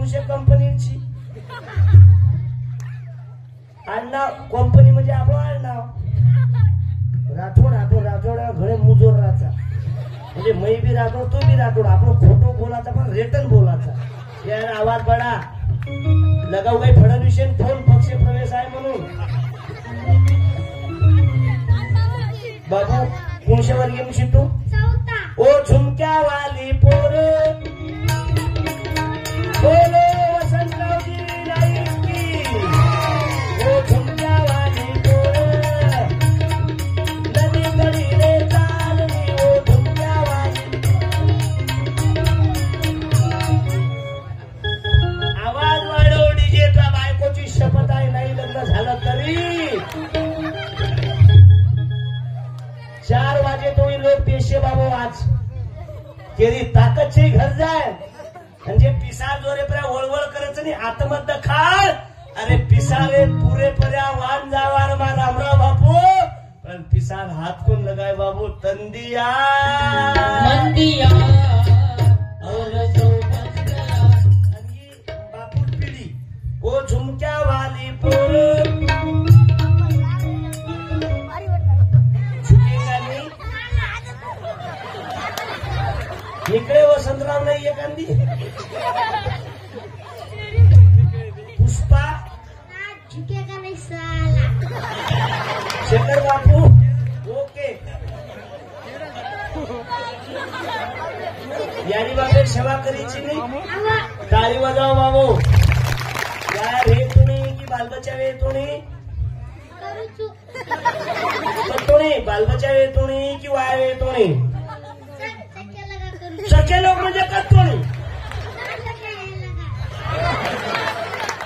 कुणशे कंपनीची आडनाव कंपनी म्हणजे आपलं आडनाव राठोड राठोड राठोड घरे मुजोर राहता म्हणजे मै बी राठोड तू बी राठोड आपण खोटो बोलायचा पण रिटर्न बोलायचा यार आवाज बडा लगाव काही फडणवीस फोन पक्ष प्रवेश आहे म्हणून बाबू कोणत्या वर्गी मुशी तू ओ झुमक्या वाली पोर बोलो वसंतरावजी नाईक की ओ झुमक्या वाली पोर नदी कडीले चालली ओ झुमक्या वाली आवाज वाढव डीजेचा बायकोची शपथ आहे नाही लग्न झालं तरी 4 वाजे तो लोक पेशे बाबू आज तेरी ताकद से घर जाए म्हणजे पिसार जोरे पर वळवळ करायचं नाही आत्महत्या खाल अरे पिसारे पुरे पर्या वान जावार मा रामराव बापू पण पिसार हाथ कोण लगाय बाबू तंदिया मंदिया और बापू पिढी ओ झुमक्या वाली पोर इकडे वसंतराव नाही एखादी पुष्पा झुकेगा नहीं साला शेखर बापू ओके यानी बाबे सेवा करीची नाही टाळी वाजवा बाबू यार हे तुम्ही की बालबच्चा वे तुम्ही बालबच्चा वे तुम्ही की वाया वे तुम्ही सच्चे लोग म्हणजे करतो नाही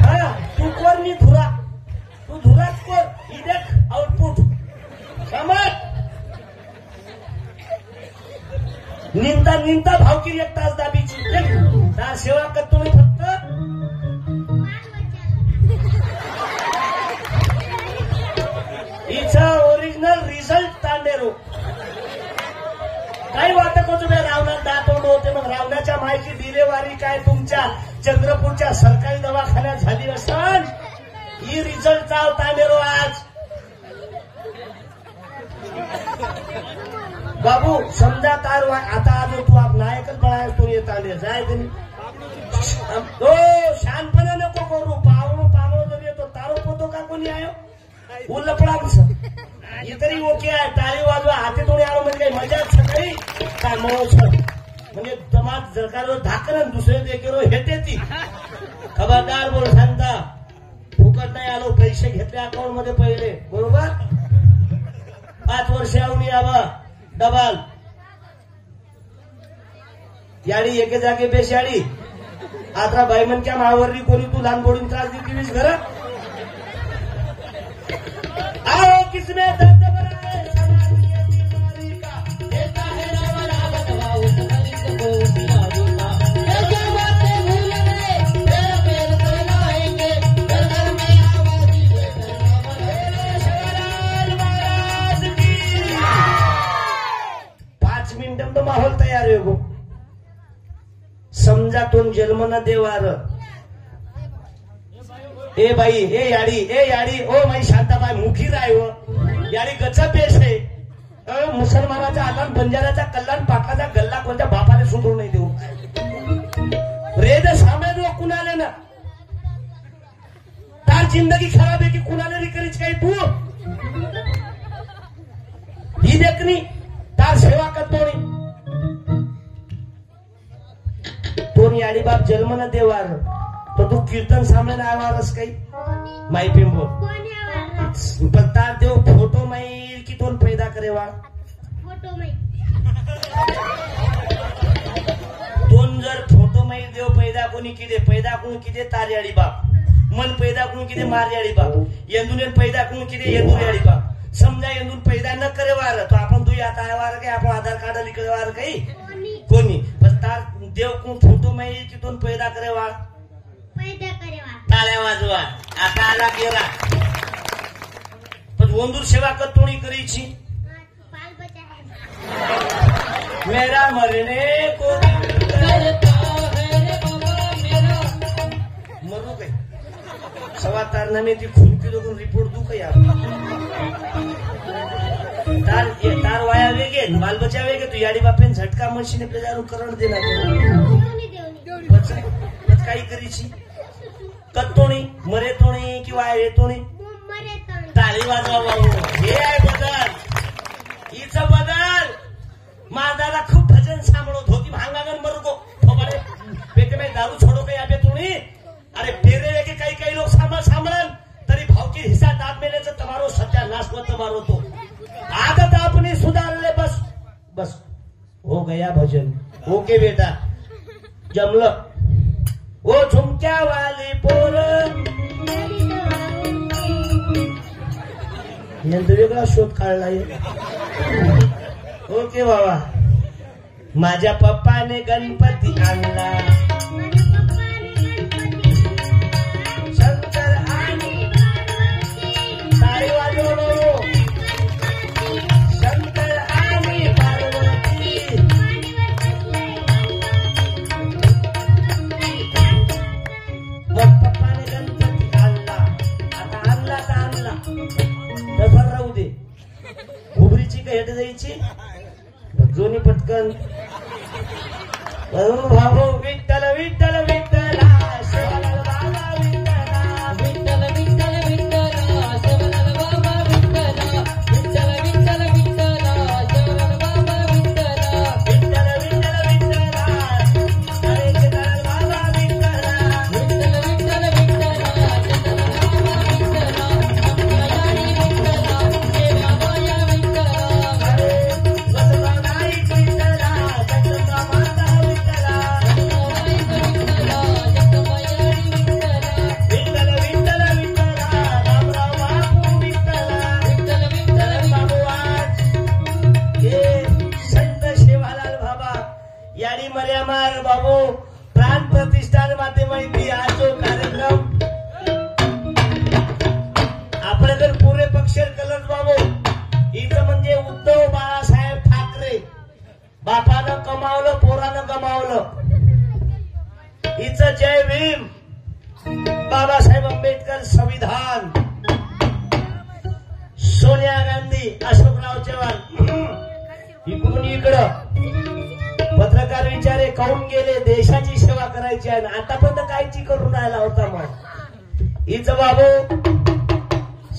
हा तू कोण मी धुरा तू धुराच कोण ही देख आउटपुट समज निंदा निंदा भावकी एक तास दाबीची त्या सेवा करतो नाही फक्त हिचा ओरिजिनल रिझल्ट तांडेरो काही वाटत होतं बे रावणात दातोंड होते मग रावणाच्या माहिती डिलेवारी काय तुमच्या चंद्रपूरच्या सरकारी दवाखान्यात झाली असन ही रिझल्ट चावता मेरो आज बाबू समजा तार आता आज तू आप नायकच बळाय तू येता जाय तुम्ही तो शानपणा नको करू पावणो पावणो जर येतो तारो पोतो का कोणी आयो उल्लपडा इतरी ओके आहे टाळी वाजवा हाती थोडी आलो म्हणजे काही मजा सकाळी काय मळोच म्हणजे जमात सरकारवर धाकरण दुसरे देखील हेटे ती खबरदार बोल सांगता फुकट नाही आलो पैसे घेतले अकाउंट मध्ये पहिले बरोबर 5 वर्ष येऊन यावं डबल याडी एके जागे बेशाडी आता बाई म्हणक्या मावरली कोणी तू लहान बोडून त्रास देती वीस घर आओ किसमें दर्द भरा है बीमारी का देता है रवला बतवा उस मरीज को दिया जो बातें भूल गए तेरे पैर तो लाएंगे घर में आवाज़ी महाराज की 5 मिनिटं तो माहौल तयार है गो समजा तुम जन्म न देवार ए बाई ए याडी ओ माई शांताबाई मुखी राय हो याडी गचा पेश आहे मुसलमानाचा आलान बंजाराचा कल्याण पाटलाचा गल्ला कोणत्या बापाने सुधरू नाही देऊ रेद सामेल कुणाले ना तार जिंदगी खराब आहे की कुणाले रिकरीच काही तू ही देखनी तार सेवा करतो तो याडी बाप जन्म न देवार तो तू कीर्तन सामने आवारस काही माई पिंबो पण तार देव फोटो माई की तोन पैदा करेवा फोटो माई तोन जर फोटो माई देव पैदा कोणी किदे पैदा कोण किदे तारयाडी बाप मन पैदा कोण किदे मारयाडी बाप येंदुने पैदा कोण किदे येंदुयाडी बाप समजा येंदुन पैदा न करेवार तो आपण दुई आता आवार काही आपण आधार कार्ड लिखवार काही कोणी पण तार देव कोण फोटो माई की तोन पैदा करेवा ताळ्या वाजवा आता आला गेला पण वंदूर सेवा कतोणी करीची मेरा मरने को करता है बाबा मेरा कारनामे ती खून की लोगों रिपोर्ट दू का यार तार वाया वेगे बाल बचा वेगे तो याडी बापेन झटका मशीने पे दारू करण देना बच काही करीची कत्तोणी मरे तोणी किंवा आहे तोणी ताली वाजवा बाबू हे आहे बदल हिचं बदल माझा खूप भजन सांभळो धोती भांगागन मरुगो बरे बेटे में दारू छोड़ो के अबे तोणी अरे फेरे वेगे काही काही लोक सांभळन तरी भावकी हिस्सा दाब मेलेचं तमारो सत्यानाश व तमारो तो आदत अपनी सुधार ले बस बस हो गया भजन ओके बेटा जमलं वो झुमक्या वाली पोर यंत्र वेगळा शोध काढलाय ओके बाबा माझ्या पप्पाने गणपती आणला शंकर आणि ताळी वाजवलो शंकर आणि पार्वती मग पप्पाने गणपती आणला आता आणला तर आणला तसं राहू दे खोबरीची का हेट जायची जोनी पटकन भाऊ विठ्ठल विठ्ठल विठ्ठला शिवलाल बाबा विठ्ठला विठ्ठल विठ्ठल विठ्ठला शिवलाल बाबा विठ्ठला विठ्ठल विठ्ठल विठ्ठला शिवलाल बाबा विठ्ठला विठ्ठल विठ्ठल विठ्ठला हरे शिवलाल बाबा विठ्ठला विठ्ठल विठ्ठल विठ्ठला शिवलाल बाबा विठ्ठला अम्मायानी विठ्ठला देवा माया विठ्ठला हरे वसुबाई विठ्ठला जगदंबा माता विठ्ठला जगदंबाई विठ्ठला जगदंबायानी विठ्ठला विठ्ठल विठ्ठल विठ्ठला रामराव बापू विठ्ठला विठ्ठल विठ्ठल बाबू आज हे संत शिवालाल बाबा याडी मर्या मार बाबू प्राण प्रतिष्ठान माते माहिती आज जो कार्यक्रम आपल्याकडे पुरे पक्षर कलर बाबू इथं म्हणजे उद्धव बाळासाहेब ठाकरे बापानं कमावलं पोरानं गमावलं हिचं जय भीम बाबासाहेब आंबेडकर संविधान सोनिया गांधी अशोकराव चव्हाण इकडून इकडं पत्रकार विचारे काऊन गेले देशाची सेवा करायची आहे आतापर्यंत कायची करून राहिला होता मग हिचं बाबू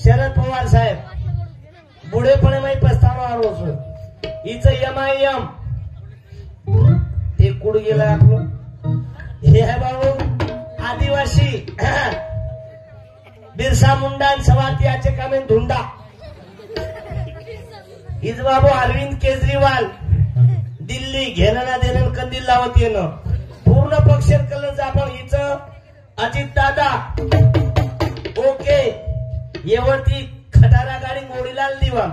शरद पवार साहेब बुढेपणे माही पस्तावा रोज हिचं MIM ते कुड गेलं आपलं हे आहे बाबू आदिवासी बिरसा मुंडा सवातियाचे कामे धुंडा हिज बाबू अरविंद केजरीवाल दिल्ली घेणं देणं कंदील लावत येणं पूर्ण पक्षर कलर आपण हिचं अजित दादा ओके येवरती खटारा गाडी मोडीलाल दिवा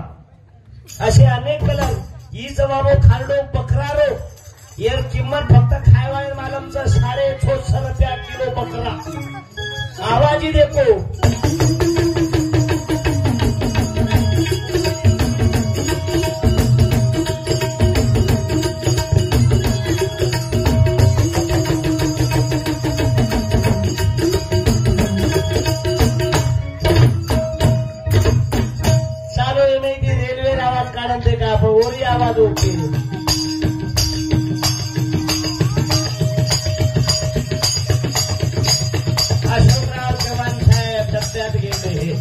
असे अनेक कलर हीच बाबू खारडो बकरारो यार किंमत फक्त खायवाय मालमचं 650 रुपया किलो बकरा आवाजी देखो चालो ये नहीं थी रेलवे आवाज काढते का आपण ओरी आवाज ओके अशोकराव चव्हाण साहेब डब्यात गेले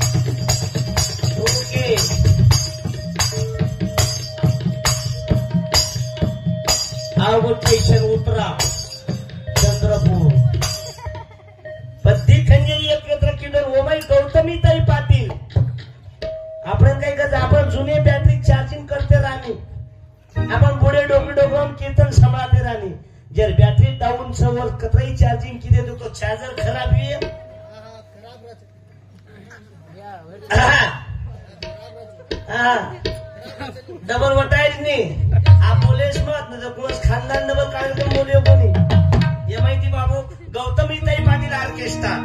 ओके आवड स्टेशन उतरा चंद्रपूर बद्धी खंजेरी एकत्र किंडर ओमाई गौतमीताई पाटील आपण काही गज आपण जुने बॅटरी चार्जिंग करते राणी आपण पुढे डोकं डोकं कीर्तन सांभाळते राणी जर बॅटरी डाऊन सवर कतई चार्जिंग की दे तो चार्जर खराब हुई डबल वटायच नाही आप बोलेस मत न कोणच खानदान डबल कार्यक्रम बोलियो कोणी हे माहिती बाबू गौतमीताई पाटील ऑर्केस्ट्रा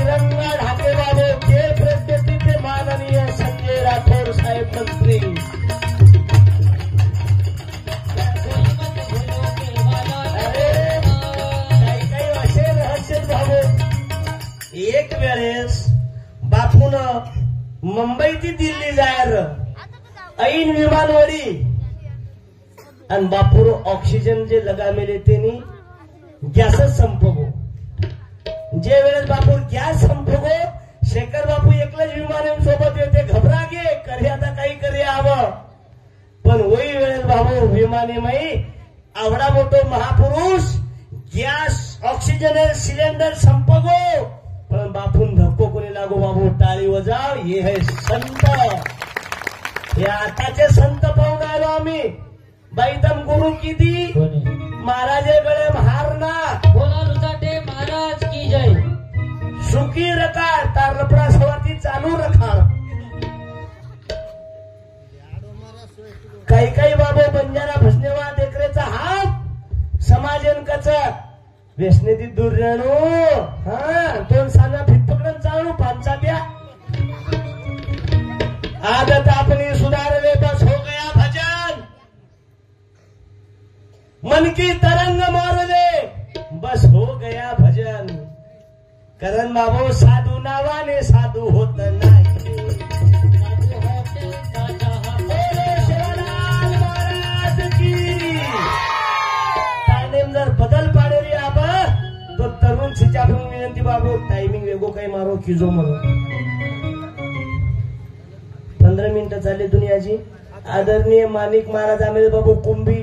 तिरंगा ढाके बाबू के प्रदेशाचे माननीय संजय राठोड साहेब मंत्री. अरे काही असे रहस्य बाबू. एक वेळेस बापून मुंबई ती दिल्ली जायर ऐन विमानवडी आणि बापूर ऑक्सिजन जे लगा मेले त्यांनी गॅसच संपगो. जे वेळेस बापू गॅस संपगो शेखर बापू एकलंच विमान सोबत येते घबरा गे करे आता काही करे आव. पण वही वेळेस बाबू विमानेमयी आवडा मोठो महापुरुष गॅस ऑक्सिजन सिलेंडर संपगो पण बापून धक्को कोणी लागो बाबू टाळी वजाव. हे है संत. हे आताचे संत पाहून आलो आम्ही. बाईतम गुरु किती महाराजे गळे हारना बोला लुचाटे महाराज की जय. सुखी रखा तार लपड़ा सवाती चालू रखा. काही काही बाबू बंजारा भसनेवा देखरेचा हात समाजनकाच व्यसनेती दूर राहणू. हा दोन सांगा भीत पकडून चालू पांचा द्या. आदत अपनी सुधारले बस हो गया भजन. मन की तरंग मार दे बस हो गया भजन. करण बाबू साधू नावाने साधू होत नाही. शिवलाल महाराज की. टाइम जर बदल पाडेली आबा तो तरुण सिचापून विनंती बाबू टायमिंग वेगो काही मारो किजो मारो. 15 मिनिटं झाले दुनियाची. आदरणीय माणिक महाराज आमेल बाबू कुंभी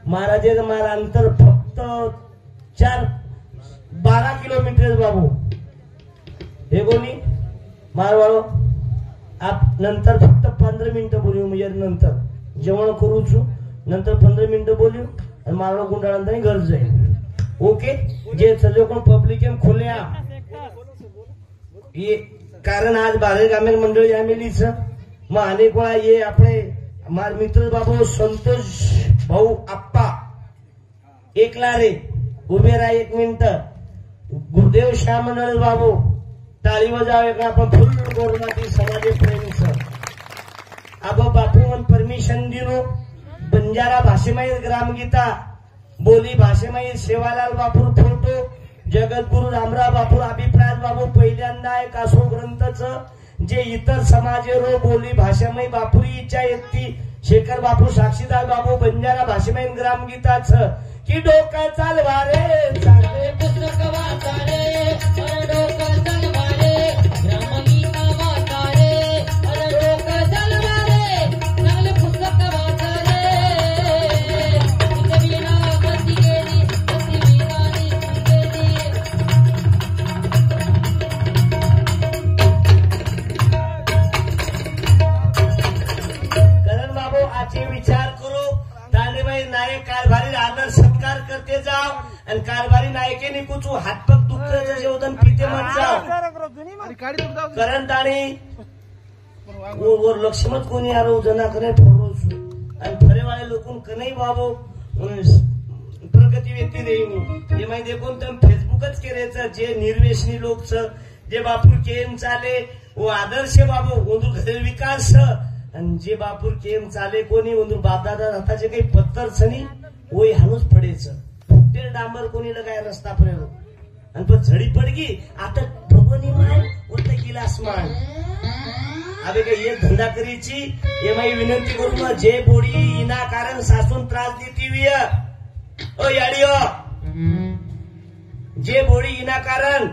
महाराजे मारा अंतर फक्त 12 किलोमीटर बाबू. हे कोणी मारवाळो आप नंतर फक्त 15 मिनिटं बोलू. म्हणजे नंतर जेवण करू छु नंतर 15 मिनिटं बोलू आणि मारवाळो गुंडाळांतर घर जाईल. ओके जे सगळे कोण पब्लिक एम खोल्या ये कारण आज बाहेर ग्रामीण मंडळी आमेलीच मग अनेक वेळा ये आपले मार मित्र बाबू संतोष भाऊ आप्पा एकला रे उभे राहा 1 मिनिट. गुरुदेव श्याम मंडळ बाबू टाळी वाजावे का आपण फुल कोरोनाती समाज प्रेमीच. अब बापू मन परमिशन दिनो बंजारा भाषेमय ग्रामगीता बोली भाषेमय सेवालाल बापूर फोटो जगद्गुरु रामराव बापू अभिप्राय बाबू पहिल्यांदा एक असो ग्रंथच जे इतर समाजेरो बोली भाषेमय बापुरी इच्छा येती शेखर बापू साक्षीदार बाबू बंजारा भाषेमय ग्रामगीताच की डोकं चालवा रे चालवे पुस्तक वाचा रे डोकं चालवा रे ग्रामगीता वाचा रे डोकं चालवा रे चांगले पुस्तक वाचा रे. विना गती गेली गती विनानी गेली. करण बाबू आजचे विचार करू. दांडेबाई नायक कारभारी आदर सत्कार करते जाव आणि कारभारी नायकेने कुचू हातपग दुखण्याचं जेवण पिते मत जाव. करण ताणी वर लक्ष्मत कोणी आरो जना करे ठरवू आणि फरेवाळे लोकून कनई बाबू प्रगती व्यक्ती देईन हे माहिती कोण तर फेसबुकच केल्याचं जे निर्वेशनी लोकच जे बापूर केम चाले व आदर्श बाबू ओंदूर घरे विकास आणि जे बापूर केम चाले कोणी ओंदूर बापदादा रथाचे काही पत्तर छनी ओय हानूच पडेचं फुटेर डांबर कोणी लगाय रस्ता पडेलो आणि पण झडी पडगी आता भगवनी माय होते गिलास मान. अबे काही ये धंदा करीची ये माई विनंती करू ना जे बोडी इना कारण सासून त्रास देती विय ओ याडियो जे बोडी इना कारण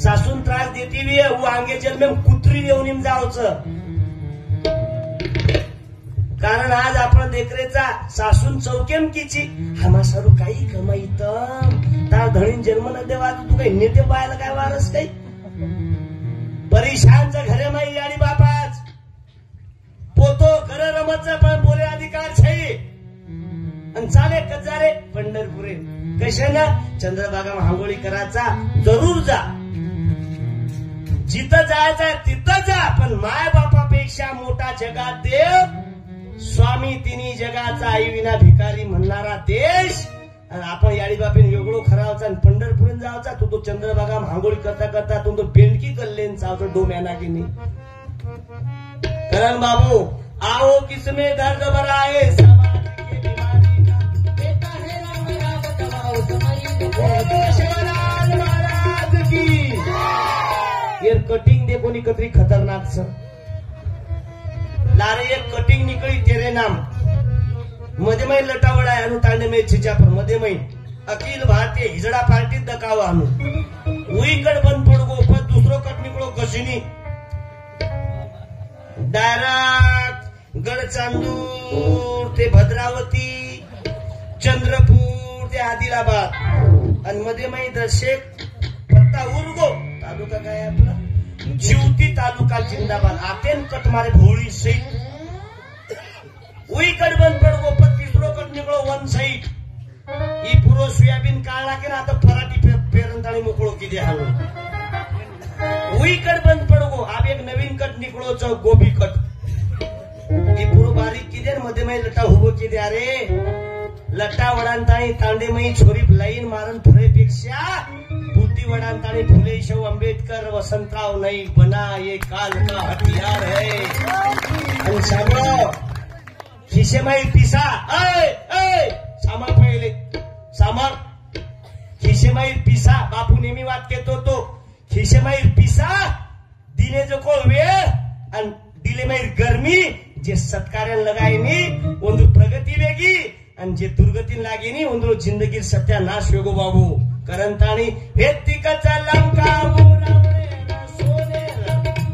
सासून त्रास देती विय वो आंगे जल में कुत्री येऊन जावच. कारण आज आपण देखरेचा सासून चौकेम किची हमा सारू काही कमाईत तार धणीन जन्म न देवा तू काही नेते पाहायला काय वारस काही परेशानच्या घरे माई याडी बापाच पोतो घर रमत पण बोले अधिकार छई आणि चाले कजारे पंढरपुरे कशाला चंद्रभागा महागोळी करायचा जरूर जा. जिथं जायचंय तिथं जा पण माय बापापेक्षा मोठा जगात देव स्वामी तिन्ही जगाचा आई विना भिकारी म्हणणारा देश. आणि आपण याडी बापीन वेगळो खरावचा आणि पंढरपुरीन जावचा तू तो चंद्रभागा महागोळी करता करता तू तो बेंडकी करले सावतो डोम्याना की नहीं करण बाबू आओ किसमें दर्द भरा है समाज की बीमारी का देता है राम राम दबाओ तुम्हारी बोलो शिवलाल महाराज की ये कटिंग देखो नी कतरी खतरनाक सर लारे एक कटिंग निकली तेरे नाम मध्ये मै लटावड़ा है अनु तांडे में छिचा पर मध्ये मै अखिल भारतीय हिजड़ा पार्टी दकावा अनु वही कट बंद पड़ गो पर दूसरो कट निकलो कशिनी डायरेक्ट गडचांदूर ते भद्रावती चंद्रपूर ते आदिलाबाद आणि मध्ये मै दशेक पत्ता उरगो तालुका काय आपला जीवती तालुका जिंदाबाद आतेन कट मारे भोळी सहित वही कट बंद पड़ गो पर तीसरो कट निकलो वन सहित ही पूर्व सोयाबीन काढला की ना आता पराठी पेरंताळी मोकळो किती हालो वही कट बंद पड़ गो अब एक नवीन कट निकलो चौ गोभी कट ही पूर्व बारीक किती मध्ये मै लटा हुबो किती अरे लटा वडांताळी तांडे मै छोरी लाईन मारन फुलेपेक्षा बुद्धी वडांताळी फुले शव आंबेडकर वसंतराव नाही बना ये काल का हथियार है आणि सांगो खिशेमाई पिसा ऐ सामर पहिले सामर खिशेमाईर पिसा बापू नेहमी वाद केतो तो खिशेमाईर पिसा दिने जो को वेळ आणि दिलेमाईर गर्मी जे सत्कार्यान लगायनी ಒಂದು प्रगती वेगी आणि जे दुर्गतीन लागेनी ಒಂದು जिंदगी सत्यानाश वेगो बाबू करंताणी व्यक्तिगत लंकावू रावणे सोने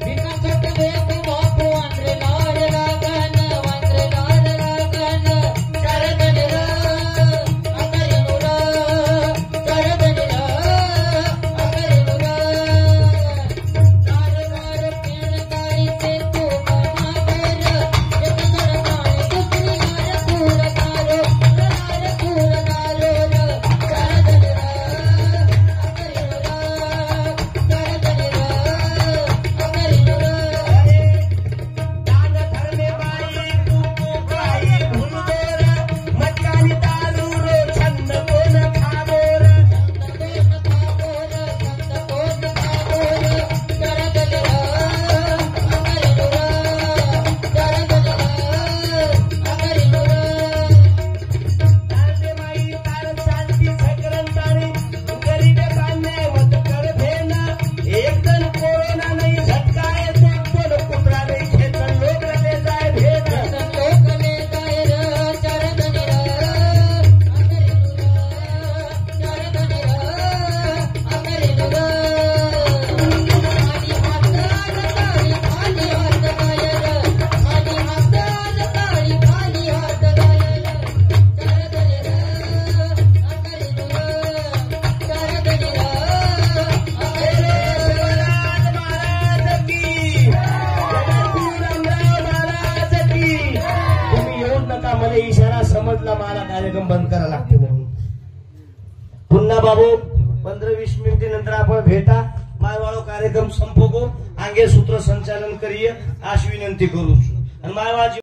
विकट वेग बापू आंध्रे लाड रागन वांद्रे लाड रागन चरदन अकरिनुरा चरदन अकरिनुरा तार पेण तारी से तू कमाकर एक सरदार दुसरी पूर तारो चरदन इशारा समजला मला कार्यक्रम बंद करा लागते म्हणून पुन्हा बाबू 15-20 मिनिटे नंतर आपण भेटा मायवाळो कार्यक्रम संपवू आगे सूत्र संचालन करिये आश विनंती करू आणि मायवाळी